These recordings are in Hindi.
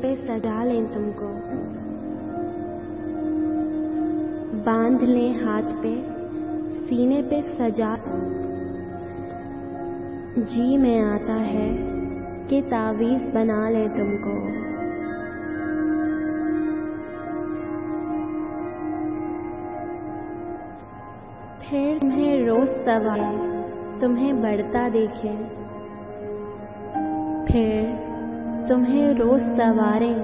पे सजा लें तुमको, बांध लें हाथ पे सीने पे सजा। जी में आता है कि तावीज़ बना लें तुमको। फिर तुम्हें रोज सवाए तुम्हें बढ़ता देखें, फिर तुम्हें रोज सवारें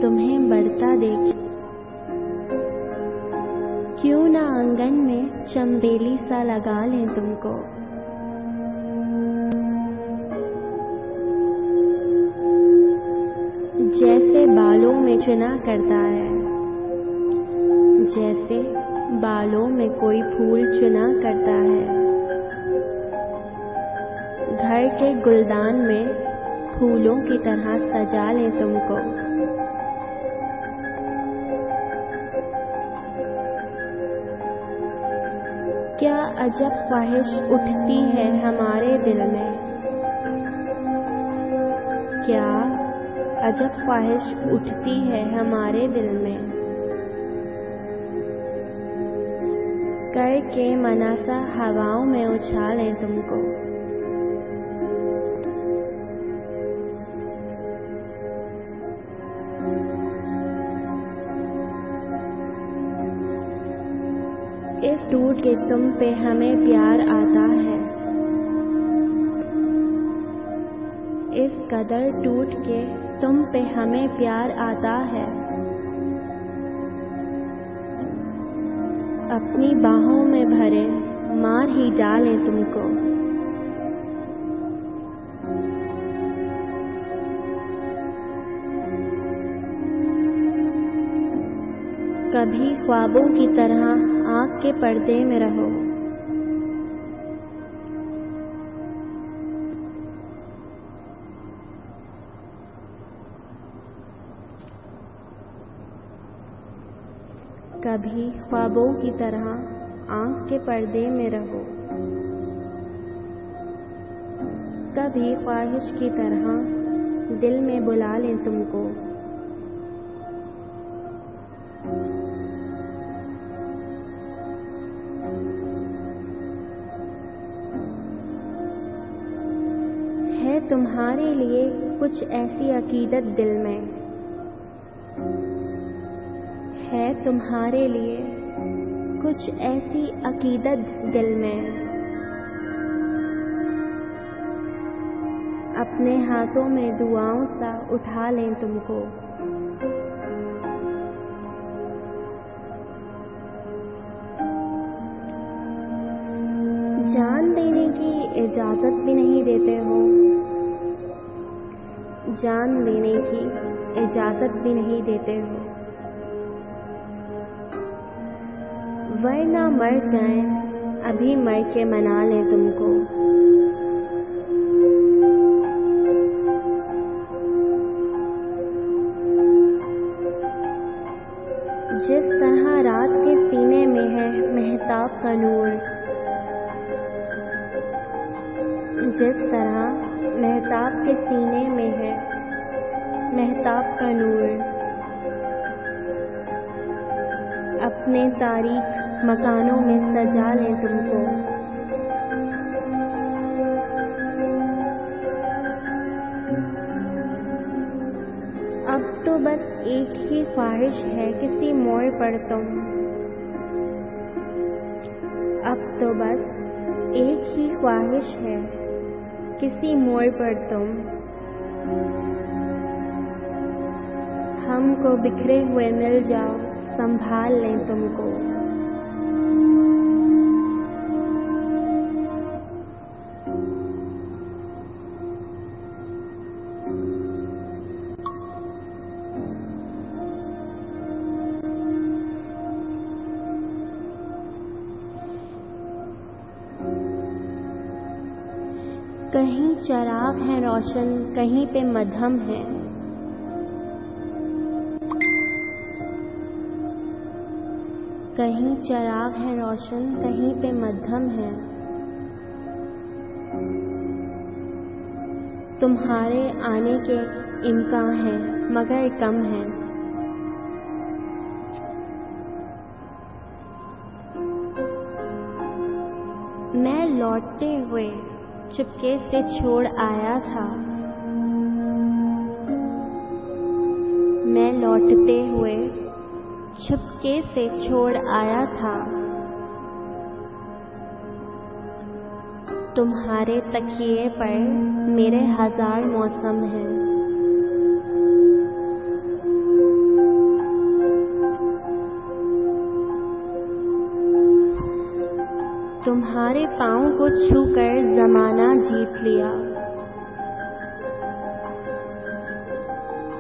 तुम्हें बढ़ता देखें। क्यों ना आंगन में चंबेली सा लगा लें तुमको, जैसे बालों में चुना करता है, जैसे बालों में कोई फूल चुना करता है। घर के गुलदान में फूलों की तरह सजा लें तुमको। क्या अजब ख्वाहिश उठती है हमारे दिल में, क्या अजब ख्वाहिश उठती है हमारे दिल में। करके मनासा हवाओं में उछालें तुमको। इस टूट के तुम पे हमें प्यार आता है, इस कदर टूट के तुम पे हमें प्यार आता है। अपनी बाहों में भरे मार ही डालें तुमको। कभी ख्वाबों की तरह आँख के पर्दे में रहो, कभी ख्वाबों की तरह आँख के पर्दे में रहो, कभी ख्वाहिश की तरह दिल में बुला लें तुमको। है तुम्हारे लिए कुछ ऐसी अकीदत दिल में, है तुम्हारे लिए कुछ ऐसी अकीदत दिल में। अपने हाथों में दुआओं सा उठा लें तुमको। जान देने की इजाजत भी नहीं देते हो, जान देने की इजाजत भी नहीं देते हो। वरना मर जाएं अभी मर के मना लें तुमको। जिस तरह रात के सीने में है महताब का नूर, जिस तरह महताब के सीने में है महताब का नूर, अपने तारीख मकानों में सजा लें तुमको। अब तो बस एक ही ख्वाहिश है किसी मोड़ पर तुम, अब तो बस एक ही ख्वाहिश है किसी मोड़ पर तुम। हमको बिखरे हुए मिल जाओ संभाल लें तुमको। कहीं चराग है रोशन कहीं पे मध्यम है, कहीं चराग है रोशन कहीं पे मध्यम है। तुम्हारे आने के इम्कान है मगर कम है। मैं लौटते हुए चुपके से छोड़ आया था। मैं लौटते हुए चुपके से छोड़ आया था। तुम्हारे तकिए पर मेरे 1000 मौसम हैं। तुम्हारे पाँव को छूकर ज़माना जीत लिया।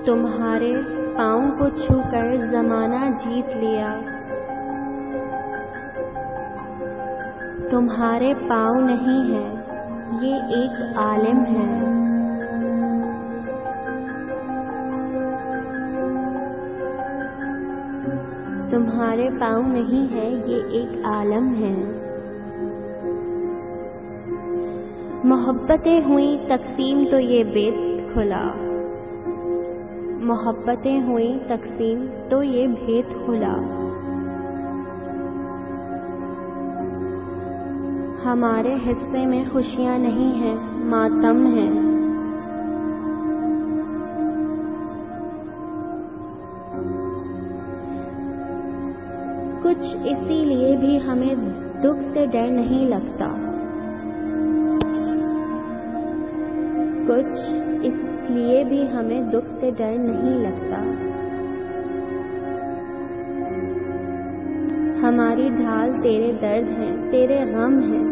तुम्हारे पाँव को छूकर ज़माना जीत लिया। तुम्हारे पाँव नहीं हैं, ये एक आलिम है। तुम्हारे पाँव नहीं है, ये एक आलम है। मोहब्बतें हुई तकसीम तो ये भेद खुला। मोहब्बतें हुई तकसीम तो ये भेद खुला। हमारे हिस्से में खुशियाँ नहीं हैं, मातम है। कुछ इसीलिए भी हमें दुख से डर नहीं लगता। कुछ इसलिए भी हमें दुख से डर नहीं लगता। हमारी ढाल तेरे दर्द हैं, तेरे गम हैं।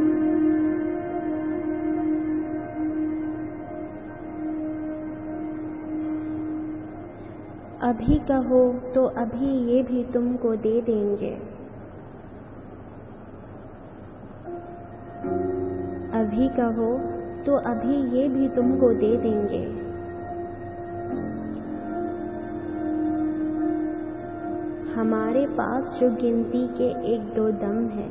अभी कहो तो अभी ये भी तुमको दे देंगे। अभी कहो तो अभी ये भी तुमको दे देंगे। हमारे पास जो गिनती के 1-2 दम है।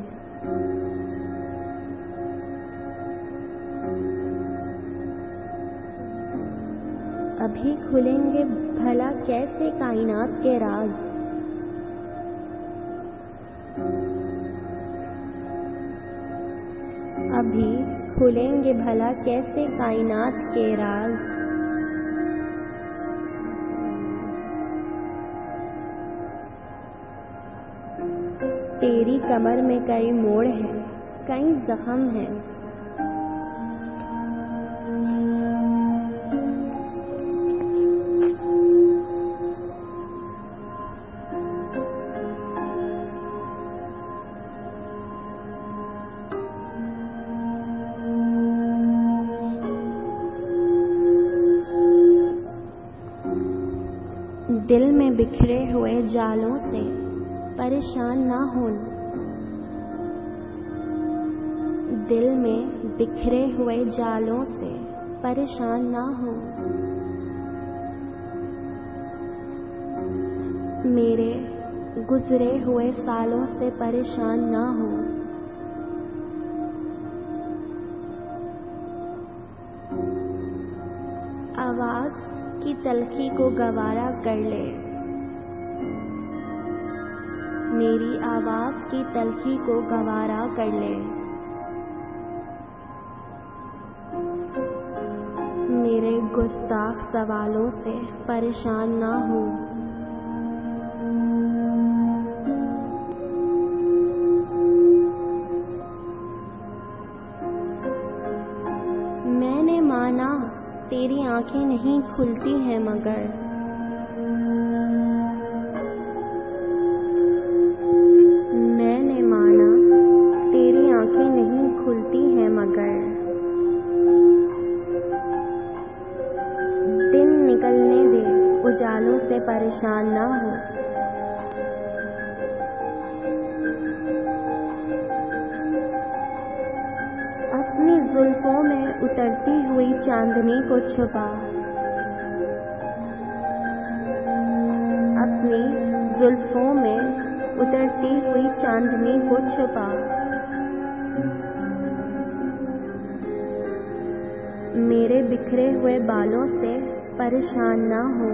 अभी खुलेंगे भला कैसे कायनात के राज। अभी खुलेंगे भला कैसे कायनात के राज। तेरी कमर में कई मोड़ हैं, कई जख्म हैं। दिल में बिखरे हुए जालों से परेशान ना हो। दिल में बिखरे हुए जालों से परेशान ना हो। मेरे गुजरे हुए सालों से परेशान ना हो। आवाज की तलखी को गवारा कर ले। मेरी आवाज की तलखी को गवारा कर ले। मेरे गुस्ताख सवालों से परेशान ना हो। मैंने माना तेरी आंखें नहीं खुलती हैं मगर मैंने माना तेरी आंखें नहीं खुलती हैं मगर दिन निकलने दे, उजालों से परेशान ना हो। अपनी जुल्फों में उतरती हुई चांदनी को छुपा। अपनी जुल्फों में उतरती हुई चांदनी को छुपा। मेरे बिखरे हुए बालों से परेशान ना हो।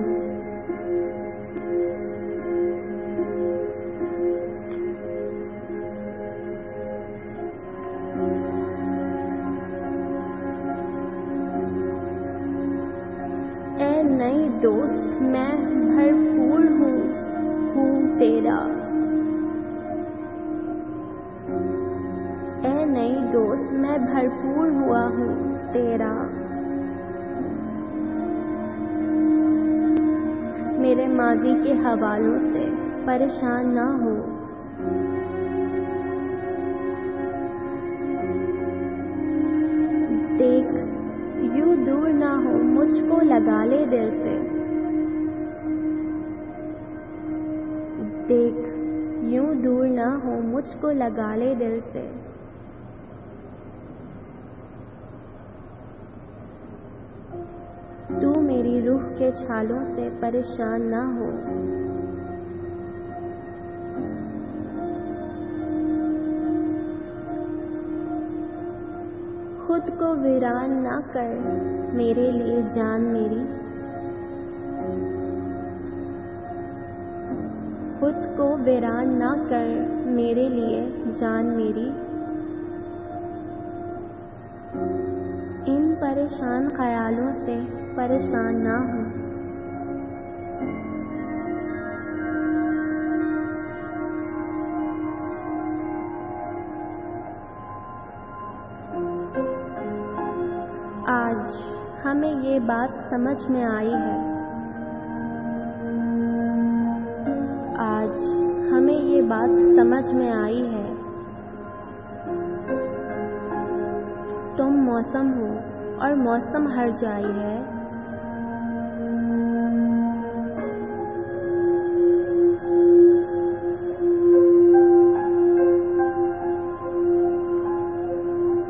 मैं भरपूर हुआ हूँ तेरा। मेरे माजी के हवालों से परेशान ना हो। देख यूं दूर ना हो, मुझको लगा ले दिल से। देख यूं दूर ना हो, मुझको लगा ले दिल से। तू मेरी रूह के छालों से परेशान ना हो। खुद को वीरान ना कर मेरे लिए जान मेरी। खुद को वीरान ना कर मेरे लिए जान मेरी। इन परेशान ख्यालों से परेशान ना हो। आज हमें ये बात समझ में आई है। आज हमें ये बात समझ में आई है। तुम मौसम हो और मौसम हर जाई है।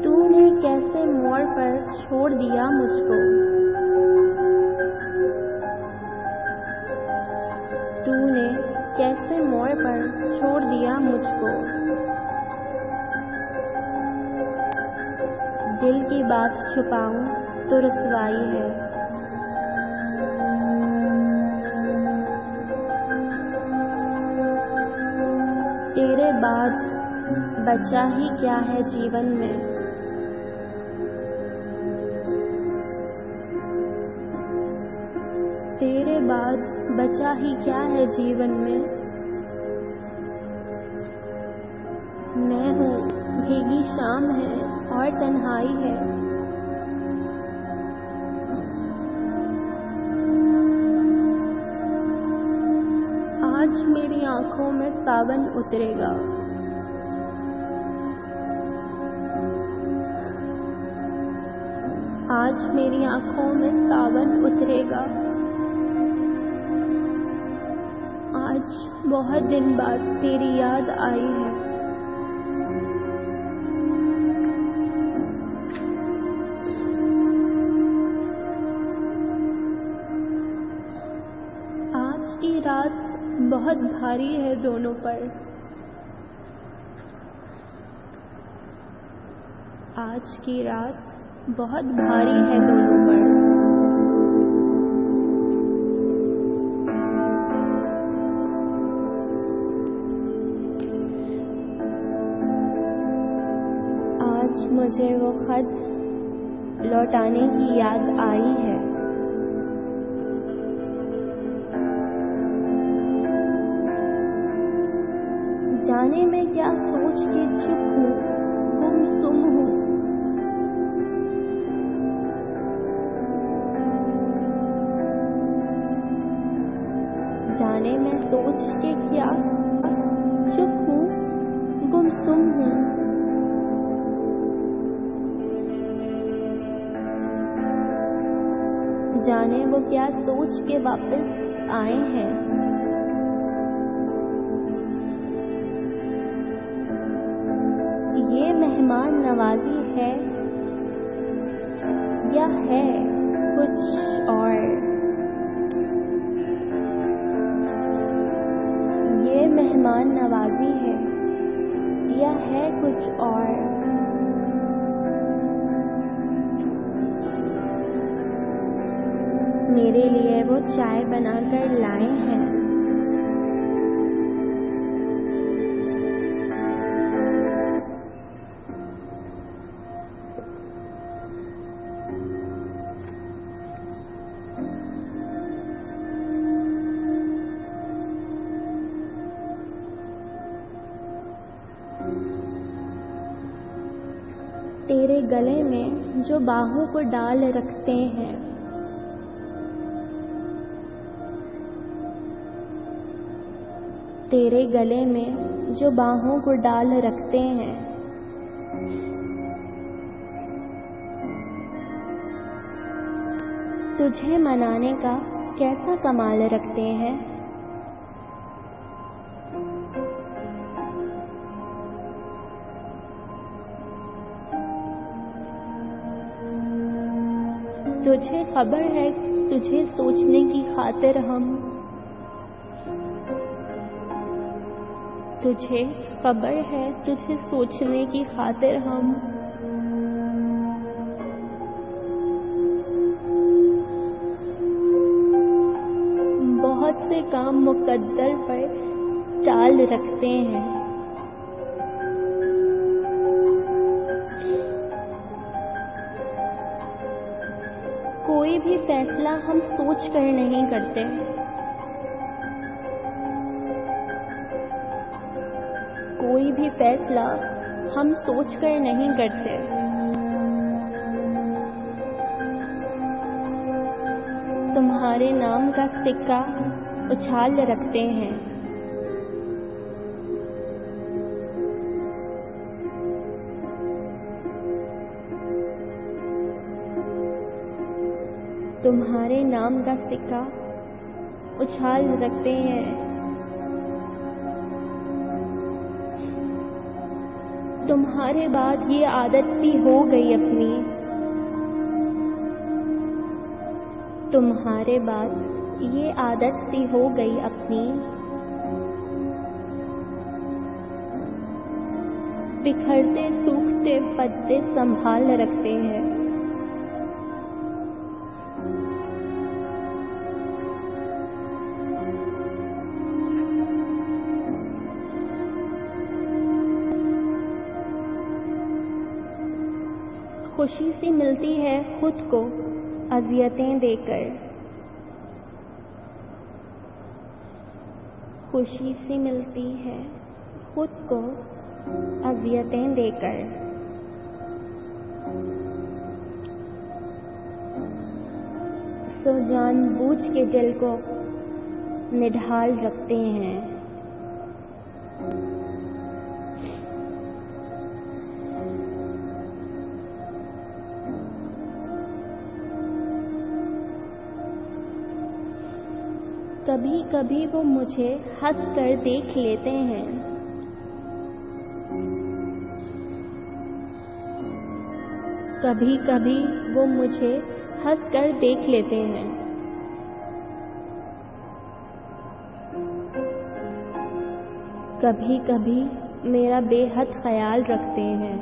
तूने कैसे मोड़ पर छोड़ दिया मुझको। तूने कैसे मोड़ पर छोड़ दिया मुझको। दिल की बात छुपाऊं तो रुसवाई है। तेरे बाद बचा ही क्या है जीवन में। तेरे बाद बचा ही क्या है जीवन में। मैं हूँ, भीगी शाम है और तन्हाई है। आज मेरी आंखों में सावन उतरेगा। आज मेरी आंखों में सावन उतरेगा। आज बहुत दिन बाद तेरी याद आई है। आज की रात बहुत भारी है दोनों पर। आज की रात बहुत भारी है दोनों पर। आज मुझे वो खत लौटाने की याद आई है। जाने मैं क्या सोच के चुप हूँ, गुमसुम हूँ। जाने मैं सोच के क्या चुप हूँ, गुमसुम हूँ। जाने वो क्या सोच के वापस आए हैं। ये मेहमान नवाजी है या है कुछ और। ये मेहमान नवाजी है या है कुछ और। मेरे लिए वो चाय बनाकर लाए हैं। तेरे गले में जो बाहों को डाल रखते हैं, तेरे गले में जो बाहों को डाल रखते हैं, तुझे मनाने का कैसा कमाल रखते हैं। तुझे खबर है तुझे सोचने की खातिर हम, तुझे खबर है तुझे सोचने की खातिर हम बहुत से काम मुकद्दर पर टाल रखते हैं। कोई भी फैसला हम सोच कर नहीं करते, कोई भी फैसला हम सोच कर नहीं करते। तुम्हारे नाम का सिक्का उछाल रखते हैं, तुम्हारे नाम का सिक्का उछाल रखते हैं। तुम्हारे बाद ये आदत सी हो गई अपनी, तुम्हारे बाद ये आदत सी हो गई अपनी, बिखरते सूखते पत्ते संभाल रखते हैं। खुशी सी मिलती है खुद को अज़ियतें देकर, खुशी सी मिलती है खुद को अज़ियतें देकर। सो जानबूझ के दिल को निढाल रखते हैं। कभी कभी वो मुझे हंस कर देख लेते हैं, कभी कभी वो मुझे हंस कर देख लेते हैं। कभी कभी मेरा बेहद ख्याल रखते हैं।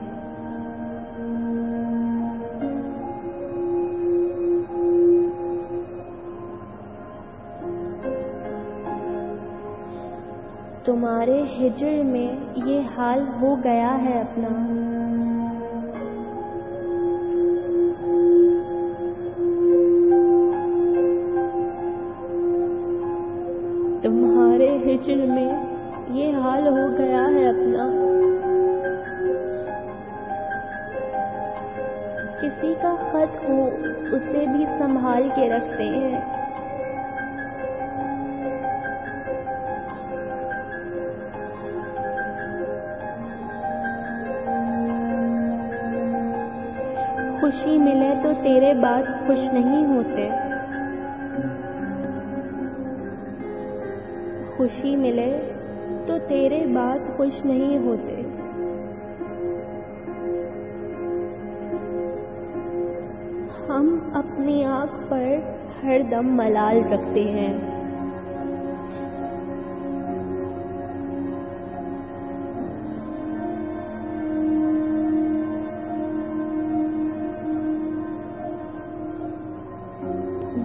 तुम्हारे हिज्र में ये हाल हो गया है अपना, तुम्हारे हिज्र में ये हाल हो गया है अपना। किसी का खत हो उसे भी संभाल के रखते हैं। खुशी मिले तो तेरे बाद खुश नहीं होते, खुशी मिले तो तेरे बाद खुश नहीं होते। हम अपनी आँख पर हरदम मलाल रखते हैं।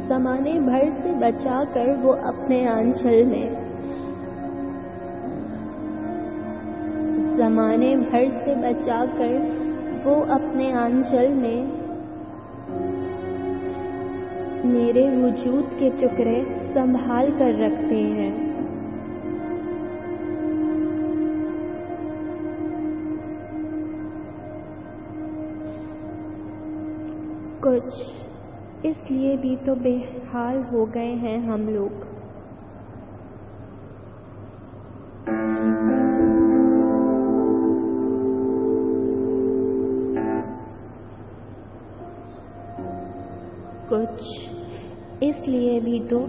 ज़माने भर से बचा कर वो अपने आंचल में, ज़माने भर से बचा कर वो अपने आंचल में मेरे वजूद के टुकड़े संभाल कर रखते हैं। कुछ इसलिए भी तो बेहाल हो गए हैं हम लोग। कुछ इसलिए भी तो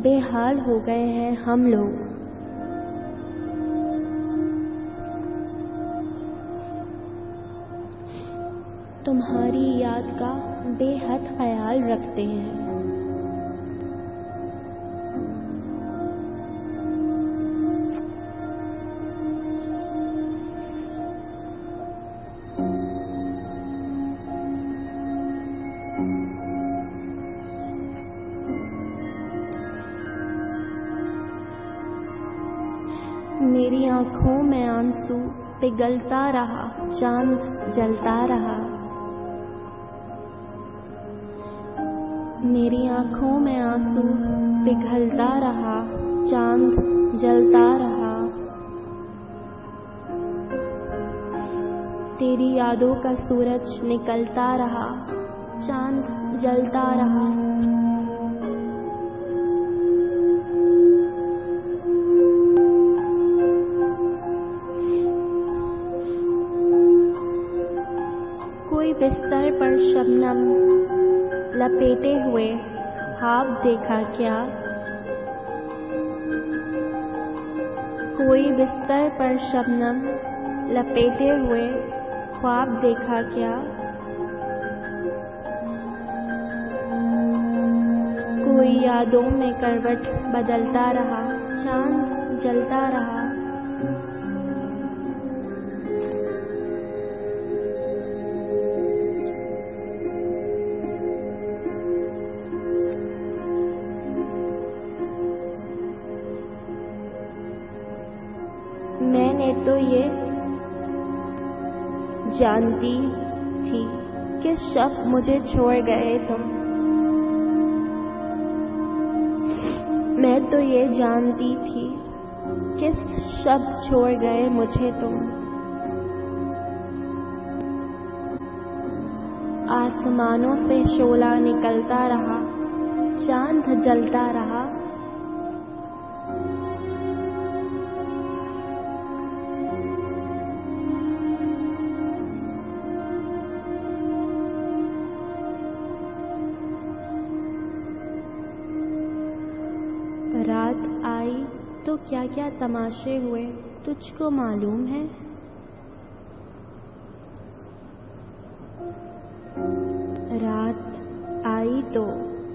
बेहाल हो गए हैं हम लोग। तुम्हारी याद का बेहद ख्याल रखते हैं। मेरी आँखों में आंसू पिघलता रहा, चांद जलता रहा। मेरी आँखों में आंसू पिघलता रहा, चांद जलता रहा। तेरी यादों का सूरज निकलता रहा, चांद जलता रहा। कोई बिस्तर पर शबनम लपेटे हुए ख्वाब देखा क्या? कोई बिस्तर पर शबनम लपेटे हुए ख्वाब देखा क्या? कोई यादों में करवट बदलता रहा, चांद जलता रहा। मैंने तो ये जानती थी कि शब मुझे छोड़ गए तुम। मैं तो ये जानती थी कि शब छोड़ गए मुझे तुम। आसमानों से शोला निकलता रहा, चांद जलता रहा। रात आई तो क्या क्या तमाशे हुए तुझको मालूम है? रात आई तो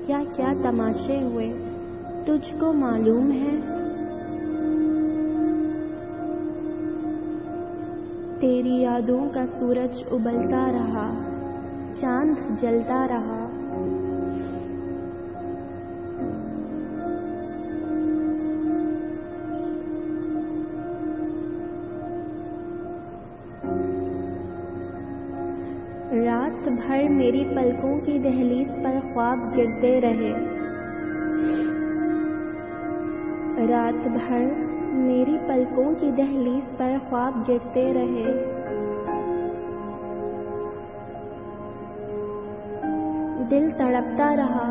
क्या क्या तमाशे हुए तुझको मालूम है? तेरी यादों का सूरज उबलता रहा, चांद जलता रहा। रात भर मेरी पलकों की दहलीज पर ख्वाब गिरते रहे। रात भर मेरी पलकों की दहलीज पर ख्वाब गिरते रहे। दिल तड़पता रहा,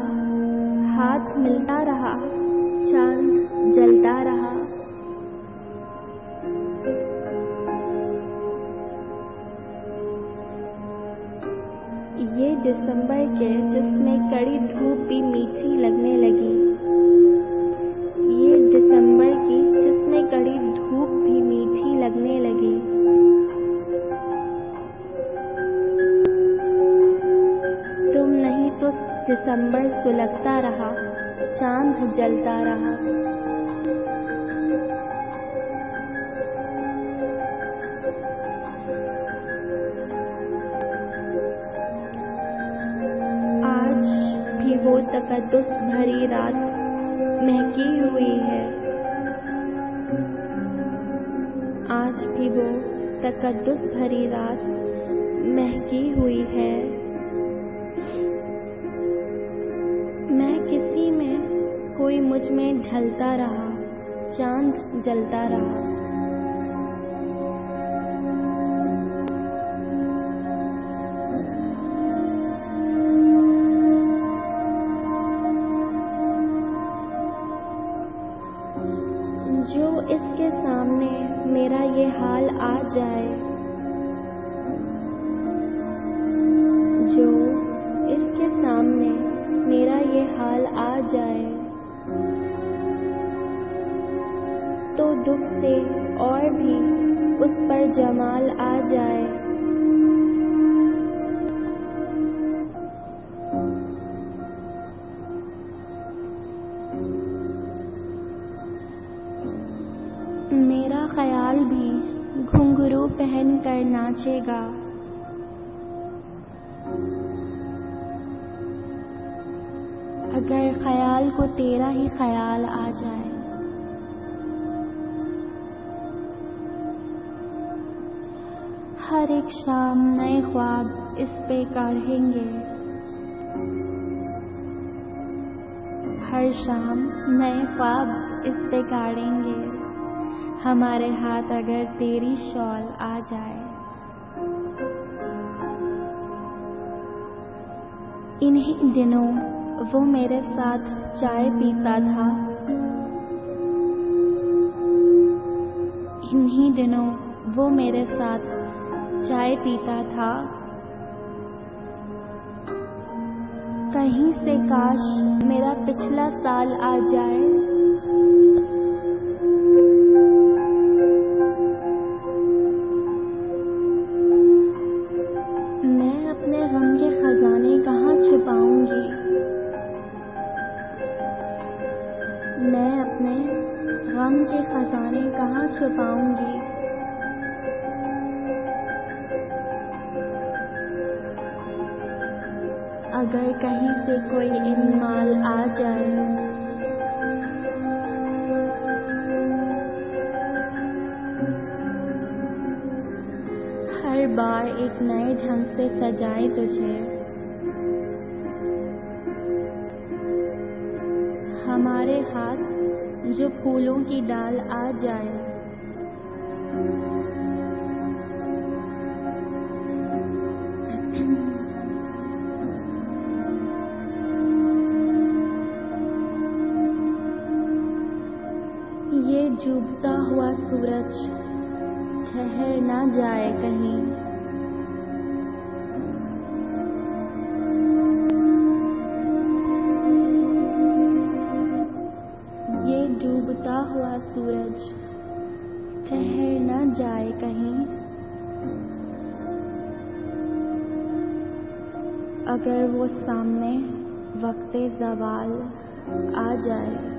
हाथ मिलता रहा, चांद जलता रहा। ये दिसंबर के जिसमें कड़ी धूप भी मीठी लगने लगी। ये दिसंबर की जिसमें कड़ी धूप भी मीठी लगने लगी। तुम नहीं तो दिसंबर सुलगता रहा, चांद जलता रहा। वो तकद्दुस भरी रात महकी हुई है। आज भी वो तकद्दुस भरी रात महकी हुई है। मैं किसी में, कोई मुझ में ढलता रहा, चांद जलता रहा। जो इसके सामने मेरा ये हाल आ जाए, जो इसके सामने मेरा ये हाल आ जाए, तो दुख से और भी उस पर जमाल आ जाए। मेरा ख्याल भी घुंघरू पहन कर नाचेगा, अगर ख्याल को तेरा ही ख्याल आ जाए। हर एक शाम नए ख्वाब इस पे काढ़ेंगे, हर शाम नए ख्वाब इस पे काढ़ेंगे, हमारे हाथ अगर तेरी शॉल आ जाए। इन्हीं दिनों वो मेरे साथ चाय पीता था, इन्हीं दिनों वो मेरे साथ चाय पीता था। कहीं से काश मेरा पिछला साल आ जाए, मैं अपने गम के खजाने कहाँ छुपाऊंगी, मैं अपने गम के खजाने कहाँ छुपाऊंगी। अगर कहीं से कोई इन्माल आ जाए, हर बार एक नए ढंग से सजाए तुझे, हमारे हाथ जो फूलों की डाल आ जाए। ये डूबता हुआ सूरज ठहर ना जाए कहीं, ये डूबता हुआ सूरज ठहर ना जाए कहीं। अगर वो सामने वक्ते ज़वाल आ जाए।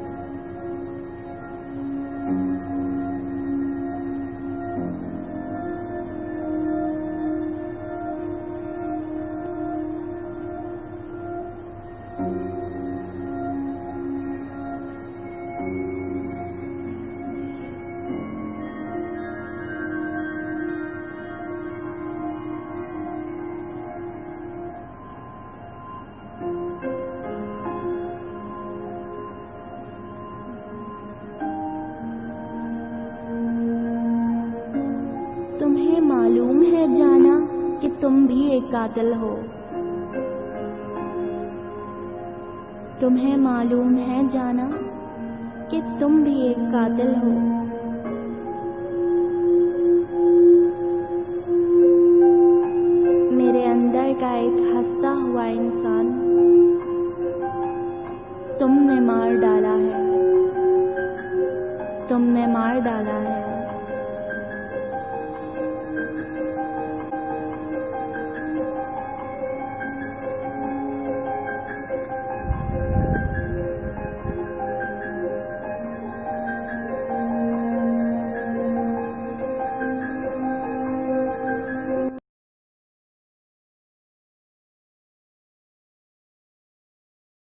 तुम्हें मालूम है जाना कि तुम भी एक कातिल हो, तुम्हें मालूम है जाना कि तुम भी एक कातिल हो। मेरे अंदर का एक हंसता हुआ इंसान तुमने मार डाला है, तुमने मार डाला है।